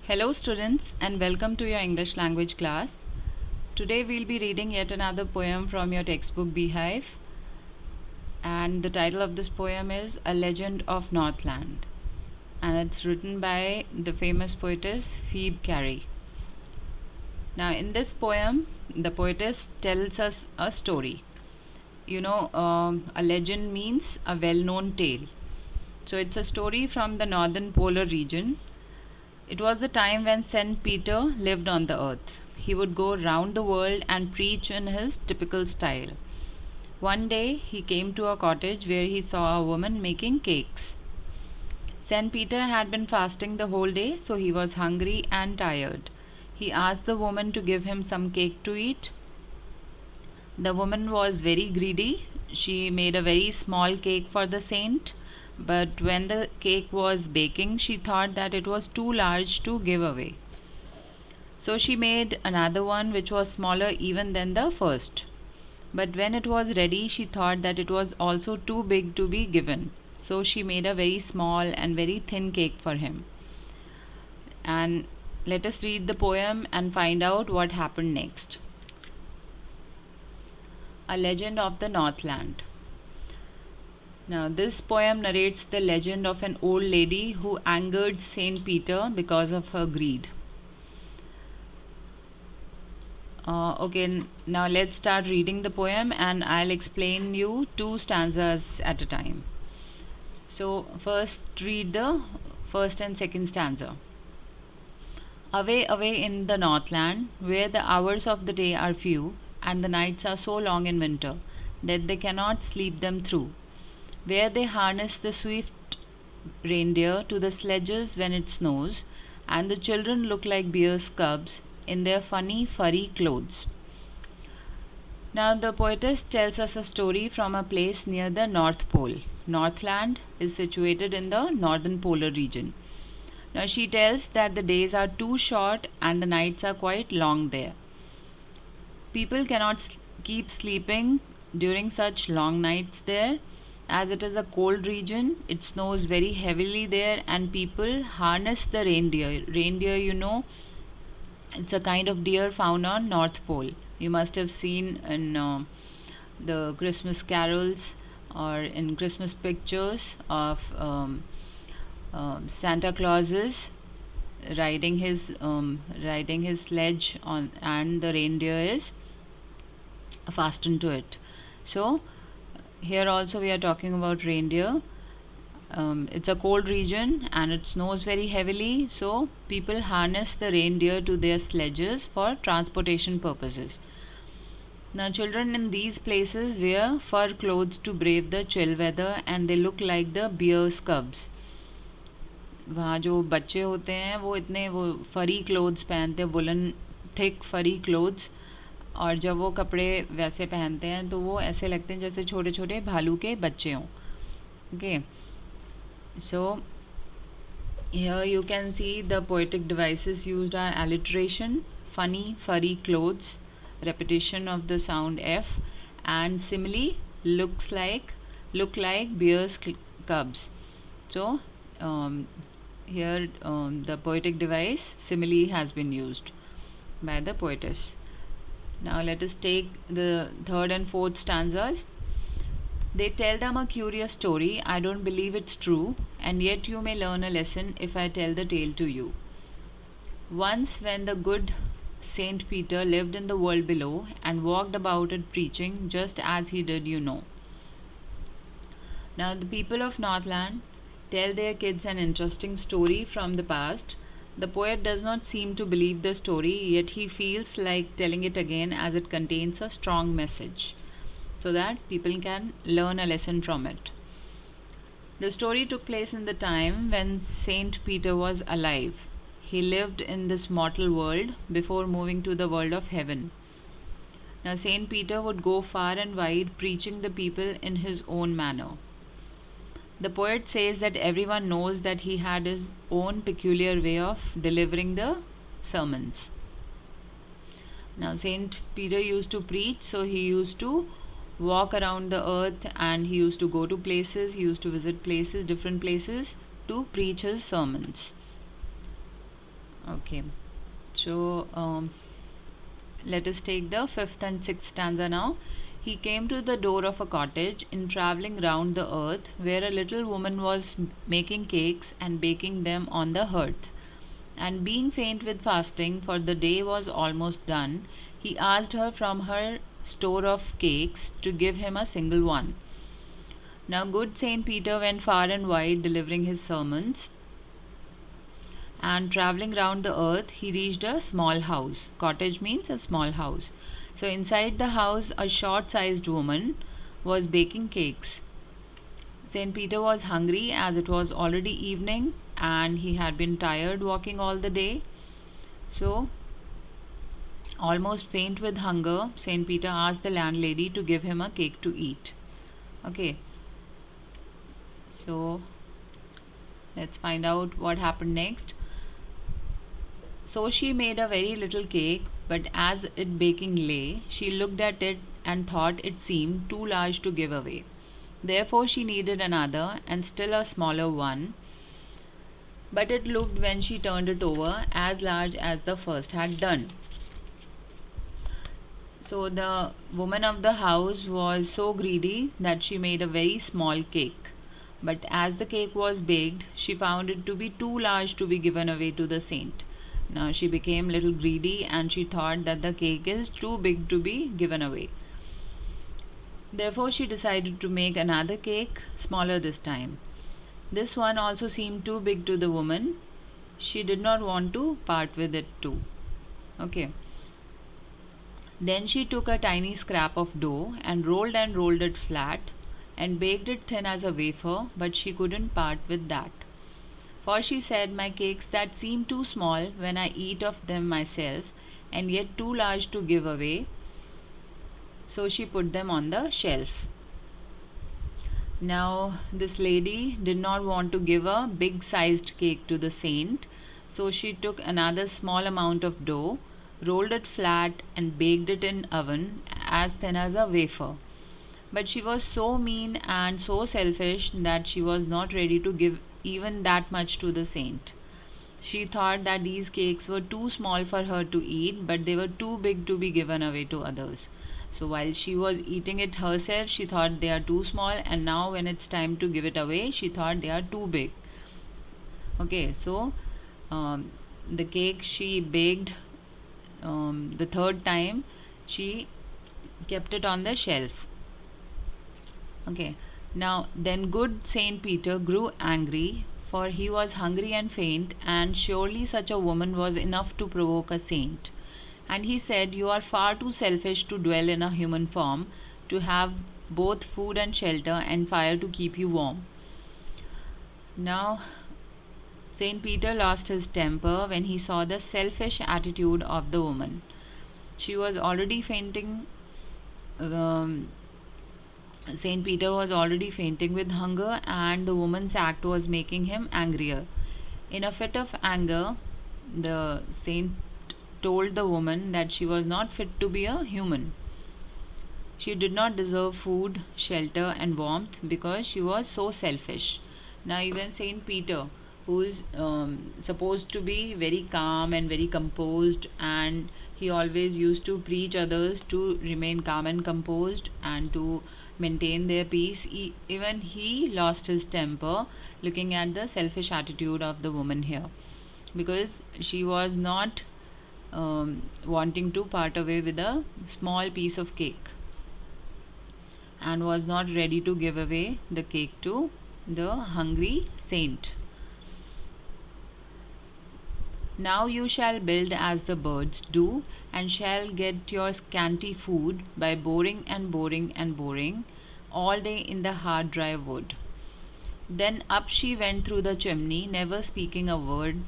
Hello students and welcome to your English language class. Today we'll be reading yet another poem from your textbook Beehive, and the title of this poem is A Legend of Northland, and it's written by the famous poetess Phoebe Carey. Now in this poem the poetess tells us a story. A legend means a well-known tale. So it's a story from the northern polar region. It was the time when St. Peter lived on the earth. He would go round the world and preach in his typical style. One day he came to a cottage where he saw a woman making cakes. St. Peter had been fasting the whole day, so he was hungry and tired. He asked the woman to give him some cake to eat. The woman was very greedy. She made a very small cake for the saint. But when the cake was baking, she thought that it was too large to give away. So she made another one which was smaller even than the first. But when it was ready, she thought that it was also too big to be given. So she made a very small and very thin cake for him. And let us read the poem and find out what happened next. A Legend of the Northland. Now, this poem narrates the legend of an old lady who angered Saint Peter because of her greed. Now let's start reading the poem and I'll explain you two stanzas at a time. So, first read the first and second stanza. Away, away in the Northland, where the hours of the day are few and the nights are so long in winter that they cannot sleep them through, where they harness the swift reindeer to the sledges when it snows, and the children look like bear's cubs in their funny furry clothes. Now the poetess tells us a story from a place near the North Pole. Northland is situated in the northern polar region. Now she tells that the days are too short and the nights are quite long there. People cannot keep sleeping during such long nights there. As it is a cold region, it snows very heavily there and people harness the reindeer. Reindeer, it's a kind of deer found on North Pole. You must have seen in the Christmas carols or in Christmas pictures of Santa Clauses riding his sledge on, and the reindeer is fastened to it. So here also we are talking about reindeer. It's a cold region and it snows very heavily, so people harness the reindeer to their sledges for transportation purposes. Now children in these places wear fur clothes to brave the chill weather and they look like the bear's cubs. वहाँ जो बच्चे होते हैं वो फरी clothes पहनते हैं, woollen thick फरी क्लोथ्स, और जब वो कपड़े वैसे पहनते हैं तो वो ऐसे लगते हैं जैसे छोटे छोटे भालू के बच्चे हों. Okay, so here you can see the poetic devices used are alliteration, funny furry clothes, repetition of the sound F, and simile, look like bear's cubs. So here the poetic device simile has been used by the poetess. Now let us take the third and fourth stanzas. They tell them a curious story. I don't believe it's true, and yet you may learn a lesson if I tell the tale to you. Once, when the good Saint Peter lived in the world below and walked about it preaching just as he did, Now the people of Northland tell their kids an interesting story from the past. The poet does not seem to believe the story, yet he feels like telling it again as it contains a strong message, so that people can learn a lesson from it. The story took place in the time when Saint Peter was alive. He lived in this mortal world before moving to the world of heaven. Now Saint Peter would go far and wide preaching the people in his own manner. The poet says that everyone knows that he had his own peculiar way of delivering the sermons. Now Saint Peter used to preach, so he used to walk around the earth and he used to go to places, he used to visit places, different places to preach his sermons. Okay, so let us take the fifth and sixth stanza now. He came to the door of a cottage in traveling round the earth, where a little woman was making cakes and baking them on the hearth. And being faint with fasting, for the day was almost done, he asked her from her store of cakes to give him a single one. Now, good Saint Peter went far and wide delivering his sermons, and traveling round the earth, he reached a small house. Cottage means a small house. So, inside the house, a short sized woman was baking cakes. Saint Peter was hungry as it was already evening and he had been tired walking all the day. So, almost faint with hunger, Saint Peter asked the landlady to give him a cake to eat. Okay, so let's find out what happened next. So she made a very little cake, but as it baking lay, she looked at it and thought it seemed too large to give away. Therefore, she needed another and still a smaller one. But it looked, when she turned it over, as large as the first had done. So the woman of the house was so greedy that she made a very small cake. But as the cake was baked, she found it to be too large to be given away to the saint. Now she became little greedy and she thought that the cake is too big to be given away. Therefore, she decided to make another cake, smaller this time. This one also seemed too big to the woman. She did not want to part with it too. Okay. Then she took a tiny scrap of dough and rolled it flat and baked it thin as a wafer, but she couldn't part with that. For she said, my cakes that seem too small when I eat of them myself, and yet too large to give away. So she put them on the shelf. Now, this lady did not want to give a big sized cake to the saint, so she took another small amount of dough, rolled it flat, and baked it in oven as thin as a wafer. But she was so mean and so selfish that she was not ready to give even that much to the saint. She thought that these cakes were too small for her to eat, but they were too big to be given away to others. So while she was eating it herself, she thought they are too small, and now when it's time to give it away, she thought they are too big. Okay, so the cake she baked the third time, she kept it on the shelf. Okay, now then good Saint Peter grew angry, for he was hungry and faint, and surely such a woman was enough to provoke a saint. And he said, you are far too selfish to dwell in a human form, to have both food and shelter and fire to keep you warm. Now, Saint Peter lost his temper when he saw the selfish attitude of the woman. She was already fainting. Saint Peter was already fainting with hunger, and the woman's act was making him angrier. In a fit of anger, the saint told the woman that she was not fit to be a human. She did not deserve food, shelter, and warmth because she was so selfish. Now, even Saint Peter, who is supposed to be very calm and very composed, and he always used to preach others to remain calm and composed and to maintain their peace, even he lost his temper looking at the selfish attitude of the woman here, because she was not wanting to part away with a small piece of cake and was not ready to give away the cake to the hungry saint. Now you shall build as the birds do, and shall get your scanty food by boring and boring and boring all day in the hard dry wood. Then up she went through the chimney, never speaking a word,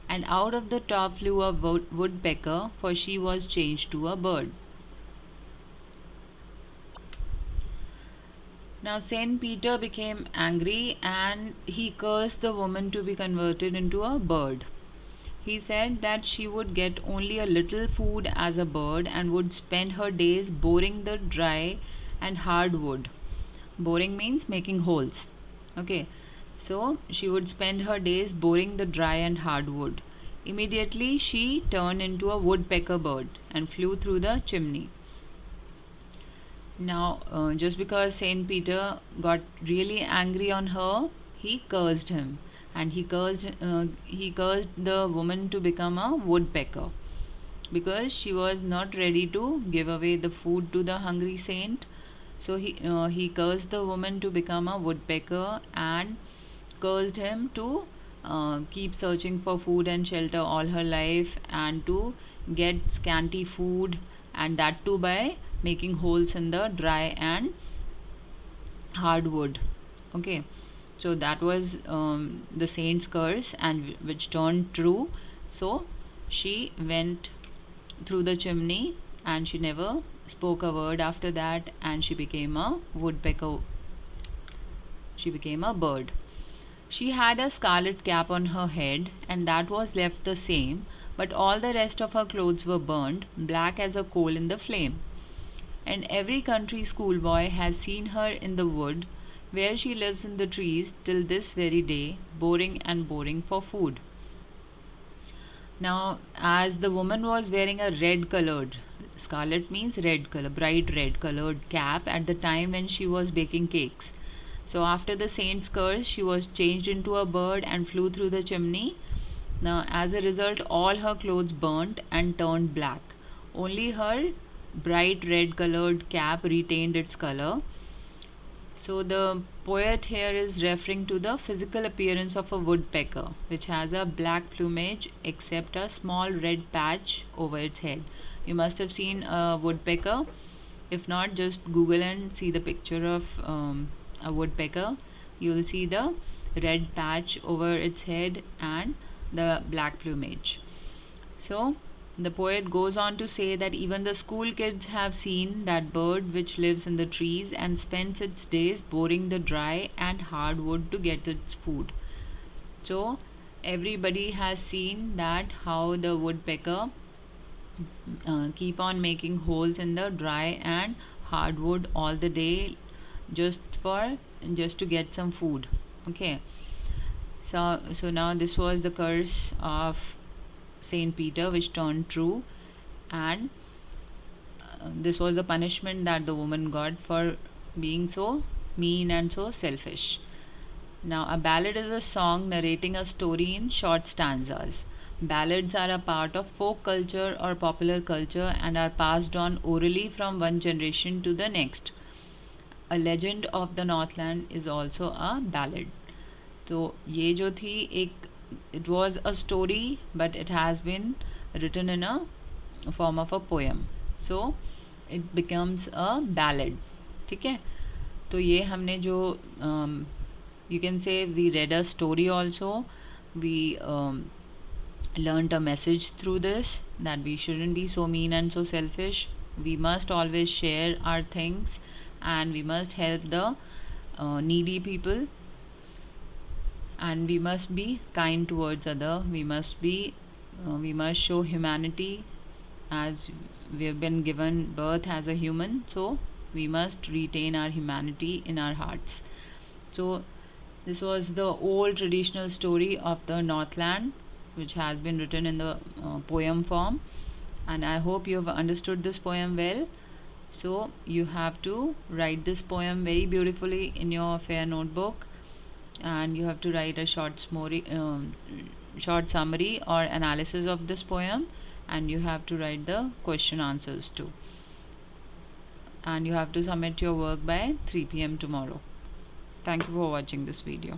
and out of the top flew a woodpecker, for she was changed to a bird. Now Saint Peter became angry and he cursed the woman to be converted into a bird. He said that she would get only a little food as a bird and would spend her days boring the dry and hard wood. Boring means making holes. Okay, so she would spend her days boring the dry and hard wood. Immediately she turned into a woodpecker bird and flew through the chimney. Now, just because Saint Peter got really angry on her, he cursed him, and he cursed the woman to become a woodpecker because she was not ready to give away the food to the hungry saint. So he cursed the woman to become a woodpecker and cursed him to keep searching for food and shelter all her life and to get scanty food, and that too by making holes in the dry and hard wood. Okay, so that was the saint's curse, and which turned true. So she went through the chimney and she never spoke a word after that, and she became a woodpecker. She became a bird. She had a scarlet cap on her head, and that was left the same, but all the rest of her clothes were burned, black as a coal in the flame. And every country schoolboy has seen her in the wood, where she lives in the trees till this very day, boring and boring for food. Now, as the woman was wearing a red colored, scarlet means red color, bright red colored cap at the time when she was baking cakes. So, after the saint's curse, she was changed into a bird and flew through the chimney. Now, as a result, all her clothes burnt and turned black. Only her bright red colored cap retained its color. So the poet here is referring to the physical appearance of a woodpecker, which has a black plumage except a small red patch over its head. You must have seen a woodpecker. If not, just Google and see the picture of a woodpecker. You will see the red patch over its head and the black plumage. So the poet goes on to say that even the school kids have seen that bird which lives in the trees and spends its days boring the dry and hard wood to get its food. So everybody has seen that how the woodpecker keep on making holes in the dry and hard wood all the day just to get some food. Okay, so now this was the curse of Saint Peter which turned true, and this was the punishment that the woman got for being so mean and so selfish. Now, a ballad is a song narrating a story in short stanzas. Ballads are a part of folk culture or popular culture and are passed on orally from one generation to the next. A legend of the Northland is also a ballad. तो ये जो थी एक, it was a story but it has been written in a form of a poem, so it becomes a ballad. ठीक है, तो ये हमने जो you can say we read a story also, we learned a message through this that we shouldn't be so mean and so selfish. We must always share our things and we must help the needy people, and we must be kind towards other. We must show humanity, as we have been given birth as a human, so we must retain our humanity in our hearts. So this was the old traditional story of the Northland, which has been written in the poem form, and I hope you have understood this poem well. So you have to write this poem very beautifully in your fair notebook, and you have to write a short summary or analysis of this poem, and you have to write the question answers too, and you have to submit your work by 3 p.m. tomorrow. Thank you for watching this video.